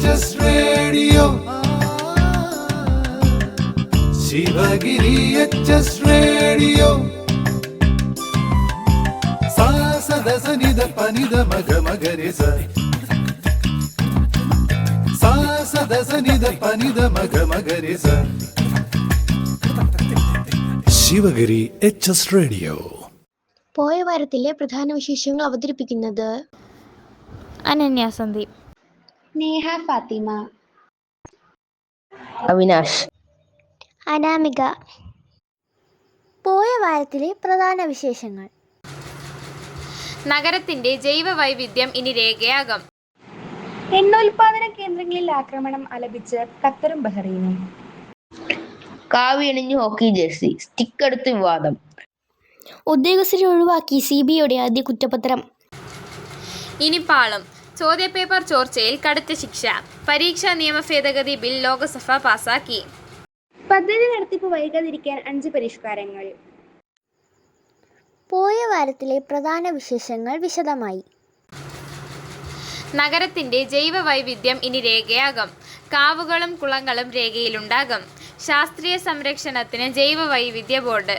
HS Radio. Shivagiri HS Radio. Sa sa da sa ni da pa ni da ma ga ma ga re sa. Sa sa da sa ni da pa ni da ma ga ma ga re sa. Sivagiri HS radio. പോയ വാരത്തിലെ പ്രധാന വിശേഷങ്ങൾ അവതരിപ്പിക്കുന്നത് അനന്യ സന്ദീപ്, നേഹ ഫാത്തിമ, അവിനാഷ്, അനാമിക. പോയ വാരത്തിലെ പ്രധാന വിശേഷങ്ങൾ. നഗരത്തിന്റെ ജൈവ വൈവിധ്യം ഇനി രേഖയാകും. എണ്ണോൽപാദന കേന്ദ്രങ്ങളിൽ ആക്രമണം ആലപിച്ച് ഖത്തറും ബഹ്റൈനും. കാവ്യണിഞ്ഞു ഹോക്കി ജേഴ്സി, സ്റ്റിക്കെടുത്ത് വിവാദം. ഉദ്യോഗസ്ഥരെ ഒഴിവാക്കി CBIയുടെ ആദ്യ കുറ്റപത്രം. ഇനി പാളും. ചോദ്യപേപ്പർ ചോർച്ചയിൽ കടുത്ത ശിക്ഷ. പരീക്ഷാ നിയമ ഭേദഗതി ബിൽ ലോക്സഭ പാസാക്കി. പദ്ധതി നടത്തിപ്പ് വൈകാതിരിക്കാൻ 5 പരിഷ്കാരങ്ങൾ. പോയ വാരത്തിലെ പ്രധാന വിശേഷങ്ങൾ വിശദമായി. നഗരത്തിന്റെ ജൈവ വൈവിധ്യം ഇനി രേഖയാകും. കാവുകളും കുളങ്ങളും രേഖയിലുണ്ടാകും. ശാസ്ത്രീയ സംരക്ഷണത്തിന് ജൈവ വൈവിധ്യ ബോർഡ്.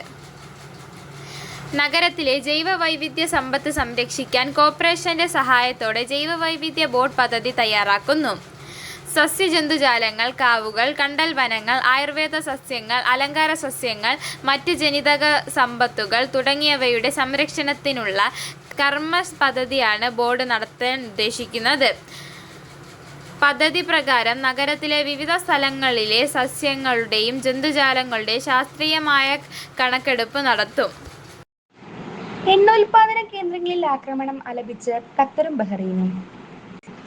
നഗരത്തിലെ ജൈവ വൈവിധ്യ സമ്പത്ത് സംരക്ഷിക്കാൻ കോർപ്പറേഷന്റെ സഹായത്തോടെ ജൈവ വൈവിധ്യ ബോർഡ് പദ്ധതി തയ്യാറാക്കുന്നു. സസ്യജന്തുജാലങ്ങൾ, കാവുകൾ, കണ്ടൽ വനങ്ങൾ, ആയുർവേദ സസ്യങ്ങൾ, അലങ്കാര സസ്യങ്ങൾ, മറ്റ് ജനിതക സമ്പത്തുകൾ തുടങ്ങിയവയുടെ സംരക്ഷണത്തിനുള്ള കർമ്മ പദ്ധതിയാണ് ബോർഡ് നടത്താൻ ഉദ്ദേശിക്കുന്നത്. പദ്ധതി പ്രകാരം നഗരത്തിലെ വിവിധ സ്ഥലങ്ങളിലെ സസ്യങ്ങളുടെയും ജന്തുജാലങ്ങളുടെയും ശാസ്ത്രീയമായ കണക്കെടുപ്പ് നടത്തും. എണ്ണോൽപാദന കേന്ദ്രങ്ങളിൽ ആക്രമണം ആലപിച്ച് ഖത്തറും ബഹ്റൈനും.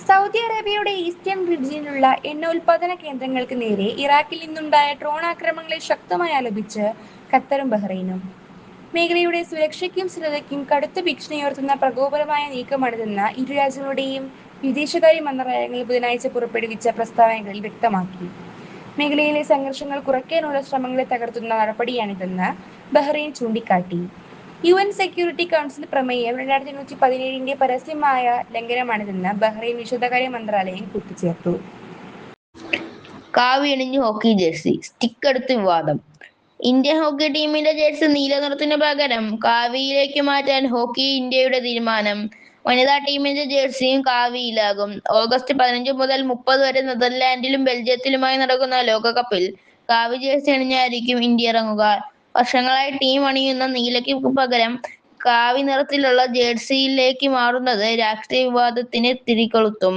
സൗദി അറേബ്യയുടെ ഈസ്റ്റേൺ റീജിയനിലുള്ള എണ്ണോൽപാദന കേന്ദ്രങ്ങൾക്ക് നേരെ ഇറാഖിൽ നിന്നുണ്ടായ ഡ്രോൺ ആക്രമണങ്ങളെ ശക്തമായി ആലപിച്ച് ഖത്തറും ബഹ്റൈനും. മേഖലയുടെ സുരക്ഷയ്ക്കും സ്ഥിരതയ്ക്കും കടുത്ത ഭീഷണിയുയർത്തുന്ന പ്രകോപനമായ നീക്കമാണിതെന്ന് ഇരു രാജ്യങ്ങളുടെയും വിദേശകാര്യ മന്ത്രാലയങ്ങൾ ബുധനാഴ്ച പുറപ്പെടുവിച്ച പ്രസ്താവനകളിൽ വ്യക്തമാക്കി. മേഖലയിലെ സംഘർഷങ്ങൾ കുറയ്ക്കാനുള്ള ശ്രമങ്ങളെ തകർത്തുന്ന നടപടിയാണിതെന്ന് ബഹ്റൈൻ ചൂണ്ടിക്കാട്ടി. UN സെക്യൂരിറ്റി കൗൺസിൽ പ്രമേയം 2117 പരസ്യമായ ലംഘനമാണിതെന്ന് ബഹ്റൈൻ വിദേശകാര്യ മന്ത്രാലയം കൂട്ടിച്ചേർത്തു. കാവ്യണിഞ്ഞു ഹോക്കി ജേഴ്സി, സ്റ്റിക്കെടുത്ത് വിവാദം. ഇന്ത്യൻ ഹോക്കി ടീമിന്റെ ജേഴ്സി നീല നിറത്തിന് പകരം കാവിയിലേക്ക് മാറ്റാൻ ഹോക്കി ഇന്ത്യയുടെ തീരുമാനം. വനിതാ ടീമിന്റെ ജേഴ്സിയും കാവിയിലാകും. ഓഗസ്റ്റ് 15 മുതൽ 30 വരെ നെതർലാൻഡിലും ബെൽജിയത്തിലുമായി നടക്കുന്ന ലോകകപ്പിൽ കാവി ജേഴ്സി അണിഞ്ഞായിരിക്കും ഇന്ത്യ ഇറങ്ങുക. വർഷങ്ങളായി ടീം അണിയുന്ന നീലയ്ക്ക് പകരം കാവി നിറത്തിലുള്ള ജേഴ്സിയിലേക്ക് മാറുന്നത് രാഷ്ട്രീയ വിവാദത്തിന് തിരികൊളുത്തും,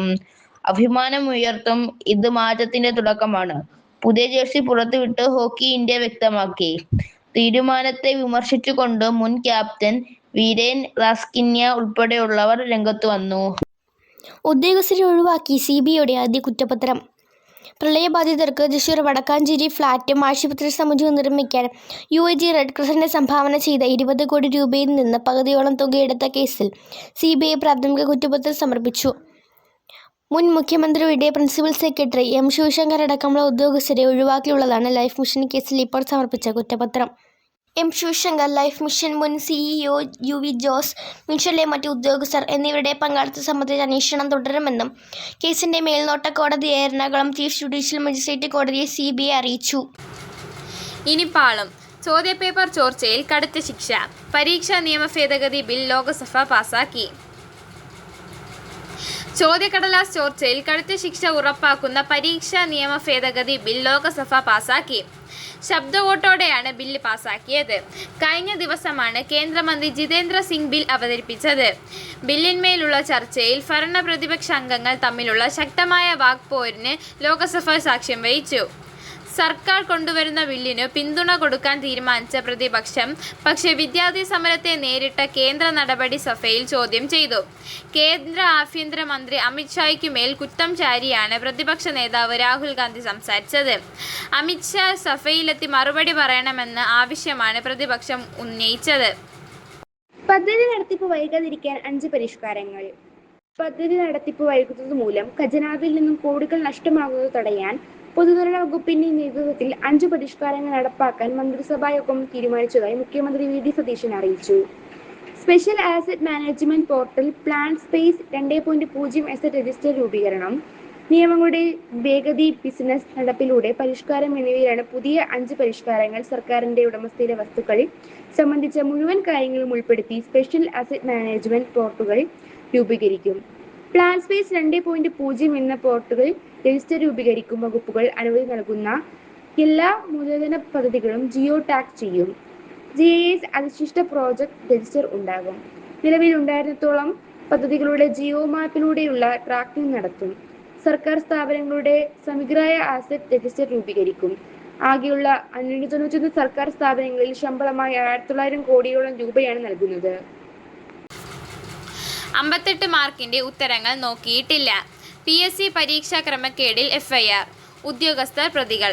അഭിമാനം ഉയർത്തും. ഇത് മാറ്റത്തിന്റെ തുടക്കമാണ്, പുതിയ ജേഴ്സി പുറത്തുവിട്ട് ഹോക്കി ഇന്ത്യ വ്യക്തമാക്കി. തീരുമാനത്തെ വിമർശിച്ചുകൊണ്ട് മുൻ ക്യാപ്റ്റൻ വീരേൻ റാസ്കിന്യ ഉൾപ്പെടെയുള്ളവർ രംഗത്തു വന്നു. ഉദ്യോഗസ്ഥരെ ഒഴിവാക്കി CBIയുടെ ആദ്യ കുറ്റപത്രം. പ്രളയബാധിതർക്ക് തൃശൂർ വടക്കാഞ്ചേരി ഫ്ളാറ്റും ആശുപത്രി സമുച്ചയവും നിർമ്മിക്കാൻ UAG റെഡ് ക്രസന്റ് സംഭാവന ചെയ്ത 20 കോടി രൂപയിൽ നിന്ന് പകുതിയോളം തുകയെടുത്ത കേസിൽ CBI പ്രാഥമിക കുറ്റപത്രം സമർപ്പിച്ചു. മുൻ മുഖ്യമന്ത്രിയുടെ പ്രിൻസിപ്പൽ സെക്രട്ടറി M. ശിവശങ്കർ അടക്കമുള്ള ഉദ്യോഗസ്ഥരെ ഒഴിവാക്കിയുള്ളതാണ് ലൈഫ് മിഷൻ കേസിൽ ഇപ്പോൾ സമർപ്പിച്ച കുറ്റപത്രം. M. ശിവശങ്കർ, ലൈഫ് മിഷൻ മുൻ CEO UV ജോസ്, മിഷനിലെ മറ്റ് ഉദ്യോഗസ്ഥർ എന്നിവരുടെ പങ്കാളിത്തം സംബന്ധിച്ച് അന്വേഷണം തുടരുമെന്നും കേസിന്റെ മേൽനോട്ട കോടതിയായ എറണാകുളം ചീഫ് ജുഡീഷ്യൽ മജിസ്ട്രേറ്റ് കോടതിയെ CBI അറിയിച്ചു. ഇനി പാളും. ചോദ്യപേപ്പർ ചോർച്ചയിൽ കടുത്ത ശിക്ഷ. പരീക്ഷാ നിയമ ഭേദഗതി ബിൽ ലോക്സഭ പാസാക്കി. ചോദ്യക്കടലാസ് ചോർച്ചയിൽ കടുത്ത ശിക്ഷ ഉറപ്പാക്കുന്ന പരീക്ഷാ നിയമ ഭേദഗതി ബിൽ ലോക്സഭ പാസാക്കി. ശബ്ദ വോട്ടോടെയാണ് ബില്ല് പാസാക്കിയത്. കഴിഞ്ഞ ദിവസമാണ് കേന്ദ്രമന്ത്രി ജിതേന്ദ്ര സിംഗ് ബിൽ അവതരിപ്പിച്ചത്. ബില്ലിന്മേലുള്ള ചർച്ചയിൽ ഭരണ പ്രതിപക്ഷ അംഗങ്ങൾ തമ്മിലുള്ള ശക്തമായ വാക്പോരിന് ലോക്സഭ സാക്ഷ്യം വഹിച്ചു. സർക്കാർ കൊണ്ടുവരുന്ന ബില്ലിനു പിന്തുണ കൊടുക്കാൻ തീരുമാനിച്ച പ്രതിപക്ഷം പക്ഷേ വിദ്യാർത്ഥി സമരത്തെ നേരിട്ട കേന്ദ്ര നടപടി സഭയിൽ ചോദ്യം ചെയ്തു. കേന്ദ്ര ആഭ്യന്തര മന്ത്രി അമിത്ഷായ്ക്ക് മേൽ കുറ്റം ചാരിയാണ് പ്രതിപക്ഷ നേതാവ് രാഹുൽ ഗാന്ധി സംസാരിച്ചത്. അമിത്ഷാ സഭയിലെത്തി മറുപടി പറയണമെന്ന ആവശ്യമാണ് പ്രതിപക്ഷം ഉന്നയിച്ചത്. പദ്ധതി നടത്തിപ്പ് വൈകാതിരിക്കാൻ 5 പരിഷ്കാരങ്ങൾ. പദ്ധതി നടത്തിപ്പ് വൈകുന്നത് മൂലം ഖജനാവിൽ നിന്നും കോടികൾ നഷ്ടമാകുന്നത് തടയാൻ പൊതുഭരണ വകുപ്പിന്റെ നേതൃത്വത്തിൽ 5 പരിഷ്കാരങ്ങൾ നടപ്പാക്കാൻ മന്ത്രിസഭായോഗം തീരുമാനിച്ചതായി മുഖ്യമന്ത്രി VD സതീശൻ അറിയിച്ചു. Special asset management portal, plan space 2.0 asset register രൂപീകരണം, നിയമങ്ങളുടെ വേഗതി, ബിസിനസ് നടപ്പിലൂടെ പരിഷ്കാരം എന്നിവയിലാണ് പുതിയ 5 പരിഷ്കാരങ്ങൾ. സർക്കാരിന്റെ ഉടമസ്ഥയിലെ വസ്തുക്കൾ സംബന്ധിച്ച മുഴുവൻ കാര്യങ്ങളും ഉൾപ്പെടുത്തി സ്പെഷ്യൽ അസറ്റ് മാനേജ്മെന്റ് പോർട്ടുകൾ രൂപീകരിക്കും. പ്ലാൻ സ്പേസ് 2.0 എന്ന പോർട്ടുകൾ രജിസ്റ്റർ രൂപീകരിക്കും. വകുപ്പുകൾ അനുമതി നൽകുന്ന എല്ലാ മൂലധന പദ്ധതികളും ജിയോ ടാഗ് ചെയ്യും. GIS അധിഷ്ഠിത പ്രോജക്ട് രജിസ്റ്റർ ഉണ്ടാകും. നിലവിലുണ്ടായിരുന്നിടത്തോളം പദ്ധതികളുടെ ജിയോ മാപ്പിലൂടെയുള്ള ട്രാക്കിംഗ് നടത്തും. സർക്കാർ സ്ഥാപനങ്ങളുടെ സമഗ്രായ ആസറ്റ് രജിസ്റ്റർ രൂപീകരിക്കും. ആകെയുള്ള 591 സർക്കാർ സ്ഥാപനങ്ങളിൽ ശമ്പളമായി 1900 കോടിയോളം രൂപയാണ് നൽകുന്നത്. 58 മാർക്കിന്റെ ഉത്തരങ്ങൾ നോക്കിയിട്ടില്ല. PSC പരീക്ഷാ ക്രമക്കേടിൽ FIR. ഉദ്യോഗസ്ഥർ പ്രതികൾ.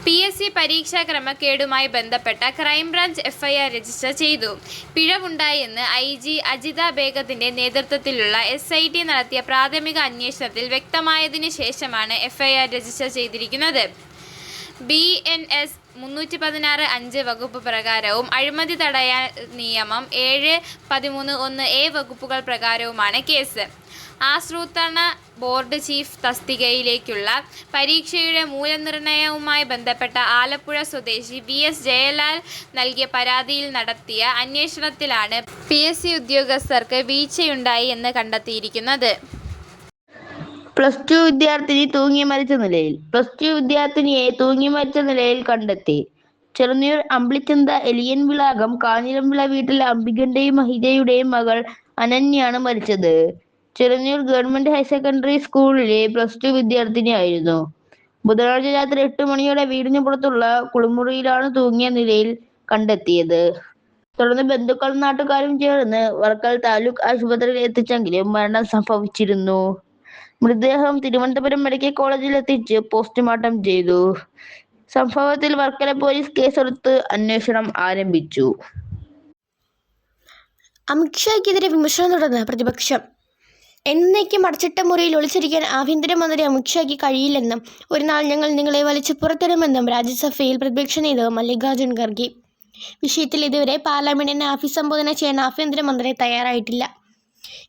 PSC പരീക്ഷാ ക്രമക്കേടുമായി ബന്ധപ്പെട്ട ക്രൈംബ്രാഞ്ച് FIR രജിസ്റ്റർ ചെയ്തു. പിഴവുണ്ടായെന്ന് IG അജിത ബേഗത്തിന്റെ നേതൃത്വത്തിലുള്ള SIT നടത്തിയ പ്രാഥമിക അന്വേഷണത്തിൽ വ്യക്തമായതിനു ശേഷമാണ് FIR രജിസ്റ്റർ ചെയ്തിരിക്കുന്നത്. BNS 316(5) വകുപ്പ് പ്രകാരവും അഴിമതി തടയാൻ നിയമം 7(13)(1)A വകുപ്പുകൾ പ്രകാരവുമാണ് കേസ്. ആസൂത്രണ ബോർഡ് ചീഫ് തസ്തികയിലേക്കുള്ള പരീക്ഷയുടെ മൂല്യനിർണ്ണയവുമായി ബന്ധപ്പെട്ട ആലപ്പുഴ സ്വദേശി VS ജയലാൽ നൽകിയ പരാതിയിൽ നടത്തിയ അന്വേഷണത്തിലാണ് PSC ഉദ്യോഗസ്ഥർക്ക് വീഴ്ചയുണ്ടായി എന്ന് കണ്ടെത്തിയിരിക്കുന്നത്. +2 വിദ്യാർത്ഥിനി തൂങ്ങി മരിച്ച നിലയിൽ. +2 വിദ്യാർത്ഥിനിയെ തൂങ്ങി മരിച്ച നിലയിൽ കണ്ടെത്തി. ചെറുന്നൂർ അമ്പിളിച്ചന്ത എലിയൻവിളാകം കാഞ്ഞിരംവിള വീട്ടിൽ അംബികന്റെയും മഹിജയുടെയും മകൾ അനന്യാണ് മരിച്ചത്. ചെറുന്നൂർ ഗവൺമെന്റ് ഹയർ സെക്കൻഡറി സ്കൂളിലെ +2 വിദ്യാർത്ഥിനിയായിരുന്നു. ബുധനാഴ്ച രാത്രി 8 മണിയോടെ വീടിന് പുറത്തുള്ള കുളിമുറിയിലാണ് തൂങ്ങിയ നിലയിൽ കണ്ടെത്തിയത്. തുടർന്ന് ബന്ധുക്കളും നാട്ടുകാരും ചേർന്ന് വർക്കൽ താലൂക്ക് ആശുപത്രിയിൽ എത്തിച്ചെങ്കിലും മരണം സംഭവിച്ചിരുന്നു. മൃതദേഹം തിരുവനന്തപുരം മെഡിക്കൽ കോളേജിൽ എത്തിച്ച് പോസ്റ്റ്മോർട്ടം ചെയ്തു. സംഭവത്തിൽ വർക്കല പോലീസ് കേസെടുത്ത് അന്വേഷണം ആരംഭിച്ചു. അമിത്ഷായ്ക്കെതിരെ വിമർശനം തുടർന്ന് പ്രതിപക്ഷം. എന്നേക്കും അടച്ചിട്ട മുറിയിൽ ഒളിച്ചിരിക്കാൻ ആഭ്യന്തരമന്ത്രി അമിത്ഷായ്ക്ക് കഴിയില്ലെന്നും ഒരു നാൾ ഞങ്ങൾ നിങ്ങളെ വലിച്ചു പുറത്തിടുമെന്നും രാജ്യസഭയിൽ പ്രതിപക്ഷ നേതാവ് മല്ലികാർജുൻ ഖർഗെ. വിഷയത്തിൽ ഇതുവരെ പാർലമെന്റിനെ അഭിസംബോധന ചെയ്യാൻ ആഭ്യന്തരമന്ത്രി തയ്യാറായിട്ടില്ല.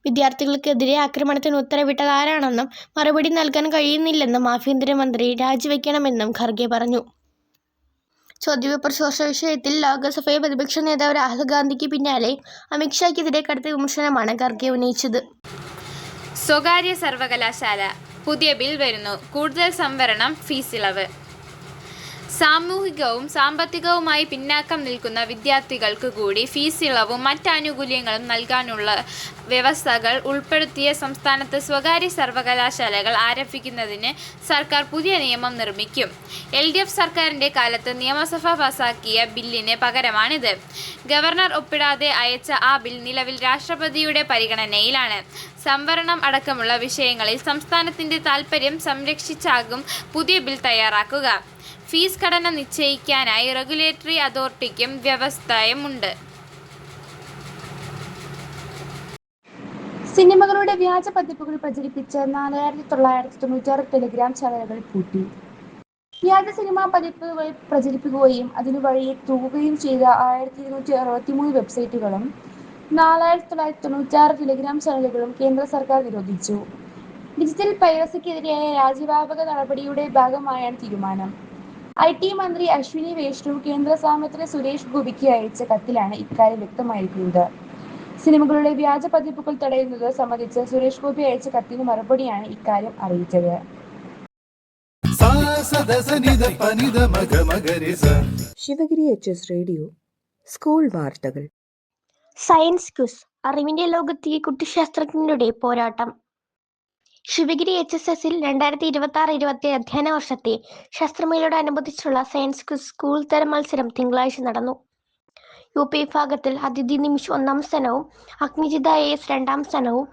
വിദ്യാർത്ഥികൾക്കെതിരെ ആക്രമണത്തിന് ഉത്തരവിട്ടത് ആരാണെന്നും മറുപടി നൽകാൻ കഴിയുന്നില്ലെന്നും ആഭ്യന്തരമന്ത്രി രാജിവെക്കണമെന്നും ഖർഗെ പറഞ്ഞു. ചോദ്യപേപ്പർ ചോർച്ച വിഷയത്തിൽ ലോക്സഭയിൽ പ്രതിപക്ഷ നേതാവ് രാഹുൽ ഗാന്ധിക്ക് പിന്നാലെ അമിത്ഷായ്ക്കെതിരെ കടുത്ത വിമർശനമാണ് ഖർഗെ ഉന്നയിച്ചത്. സ്വകാര്യ സർവകലാശാല. പുതിയ ബിൽ വരുന്നു. കൂടുതൽ സംവരണം, ഫീസ് ഇളവ്. സാമൂഹികവും സാമ്പത്തികവുമായി പിന്നാക്കം നിൽക്കുന്ന വിദ്യാർത്ഥികൾക്ക് കൂടി ഫീസ് ഇളവും മറ്റാനുകൂല്യങ്ങളും നൽകാനുള്ള വ്യവസ്ഥകൾ ഉൾപ്പെടുത്തിയ സംസ്ഥാനത്ത് സ്വകാര്യ സർവകലാശാലകൾ ആരംഭിക്കുന്നതിന് സർക്കാർ പുതിയ നിയമം നിർമ്മിക്കും. LDF സർക്കാരിൻ്റെ കാലത്ത് നിയമസഭ പാസാക്കിയ ബില്ലിന് പകരമാണിത്. ഗവർണർ ഒപ്പിടാതെ അയച്ച ആ ബിൽ നിലവിൽ രാഷ്ട്രപതിയുടെ പരിഗണനയിലാണ്. സംവരണം അടക്കമുള്ള വിഷയങ്ങളിൽ സംസ്ഥാനത്തിൻ്റെ താൽപ്പര്യം സംരക്ഷിച്ചാകും പുതിയ ബിൽ തയ്യാറാക്കുക. ഫീസ് ഘടന നിശ്ചയിക്കാനായി റെഗുലേറ്ററി അതോറിറ്റിക്കും വ്യവസ്ഥയുമുണ്ട്. സിനിമകളുടെ വ്യാജ പതിപ്പുകൾ പ്രചരിപ്പിച്ച 4996 ടെലിഗ്രാം ചാനലുകൾ പൂട്ടി. വ്യാജ സിനിമാ പതിപ്പുകൾ പ്രചരിപ്പിക്കുകയും അതിനു വഴിയെ തൂകുകയും ചെയ്ത 1263 വെബ്സൈറ്റുകളും 4996 ടെലിഗ്രാം ചാനലുകളും കേന്ദ്ര സർക്കാർ നിരോധിച്ചു. ഡിജിറ്റൽ പൈറസിക്കെതിരായ രാജ്യവ്യാപക നടപടിയുടെ ഭാഗമായാണ് തീരുമാനം. IT മന്ത്രി അശ്വിനി വൈഷ്ണവ് കേന്ദ്ര സഹമന്ത്രി സുരേഷ് ഗോപിക്ക് അയച്ച കത്തിലാണ് ഇക്കാര്യം വ്യക്തമായിരിക്കുന്നത്. സിനിമകളുടെ വ്യാജ പതിപ്പുകൾ തടയുന്നത് സംബന്ധിച്ച് സുരേഷ് ഗോപി അയച്ച കത്തിന് മറുപടിയാണ് ഇക്കാര്യം അറിയിച്ചത്. ശിവഗിരി HS റേഡിയോ സ്കൂൾ വാർത്തകൾ. Science quiz. അറിവിന്റെ ലോകത്തെ കുട്ടിശാസ്ത്രജ്ഞരുടെ പോരാട്ടം. ശിവഗിരി HSSൽ 2026-27 അധ്യയന വർഷത്തെ ശാസ്ത്രമേളയോടനുബന്ധിച്ചുള്ള സയൻസ് ക്വിസ് സ്കൂൾ തല മത്സരം തിങ്കളാഴ്ച നടന്നു. UP വിഭാഗത്തിൽ അതിഥി നിമിഷ് 1ാം സ്ഥാനവും അഗ്നിജിത AS 2ാം സ്ഥാനവും,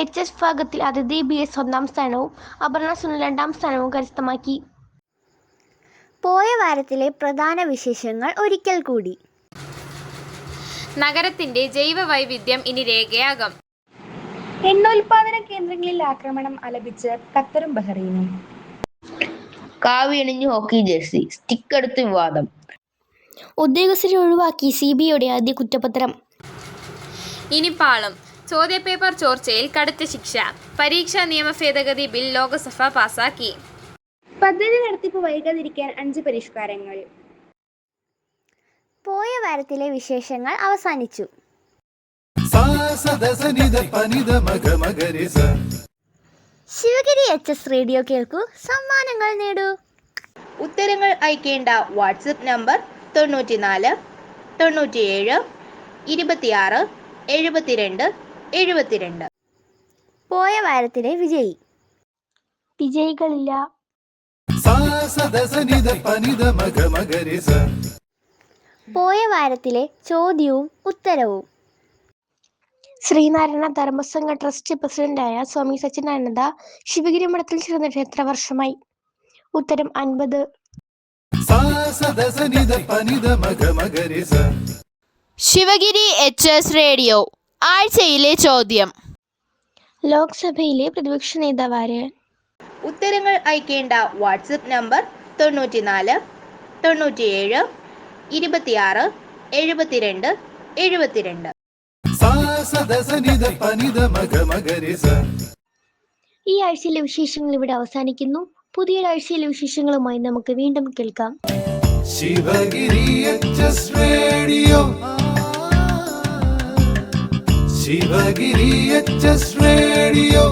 HS വിഭാഗത്തിൽ അതിഥി BS 1ാം സ്ഥാനവും അപർണ സുനിൽ 2ാം സ്ഥാനവും കരസ്ഥമാക്കി. പോയ വാരത്തിലെ പ്രധാന വിശേഷങ്ങൾ ഒരിക്കൽ കൂടി. നഗരത്തിന്റെ ജൈവ വൈവിധ്യം ഇനി രേഖയാകും. എണ്ണോൽപാദന കേന്ദ്രങ്ങളിൽ ആക്രമണം ആലപിച്ച് ഖത്തറും ബഹ്റൈനും. കാവിയണിഞ്ഞ് ഹോക്കി ജേഴ്സി, സ്റ്റിക്കെടുത്ത് വിവാദം. ഉദ്യോഗസ്ഥരെ ഒഴിവാക്കി CBIയുടെ ആദ്യ കുറ്റപത്രം. ഇനി പാളും. ചോദ്യപേപ്പർ ചോർച്ചയിൽ കടുത്ത ശിക്ഷ. പരീക്ഷാ നിയമ ഭേദഗതി ബിൽ ലോക്സഭ പാസാക്കി. പദ്ധതി നടത്തിപ്പ് വൈകാതിരിക്കാൻ 5 പരിഷ്കാരങ്ങൾ. പോയ വാരത്തിലെ വിശേഷങ്ങൾ അവസാനിച്ചു. ശിവഗിരി HS റേഡിയോ കേൾക്കൂ, സമ്മാനങ്ങൾ നേടൂ. ഉത്തരങ്ങൾ അയക്കേണ്ട വാട്സപ്പ് നമ്പർ 94 97 26 72 72. പോയ വാരത്തിലെ വിജയി. വിജയികളില്ല. പോയ വാരത്തിലെ ചോദ്യവും ഉത്തരവും. ശ്രീനാരായണ ധർമ്മസംഘ ട്രസ്റ്റ് പ്രസിഡന്റായ സ്വാമി സച്ചിദാനന്ദ ശിവഗിരി മഠത്തിൽ ചേർന്നിട്ട് എത്ര വർഷമായി? ഉത്തരം 50. ശിവഗിരി HS റേഡിയോ ആഴ്ചയിലെ ചോദ്യം. ലോക്സഭയിലെ പ്രതിപക്ഷ നേതാവാര്? ഉത്തരങ്ങൾ അയക്കേണ്ട വാട്സപ്പ് നമ്പർ 94 97 26 72 72. ഈ ആഴ്ചയിലെ വിശേഷങ്ങൾ ഇവിടെ അവസാനിക്കുന്നു. പുതിയൊരാഴ്ചയിലെ വിശേഷങ്ങളുമായി നമുക്ക് വീണ്ടും കേൾക്കാം. Sivagiri HS radio, Sivagiri HS radio.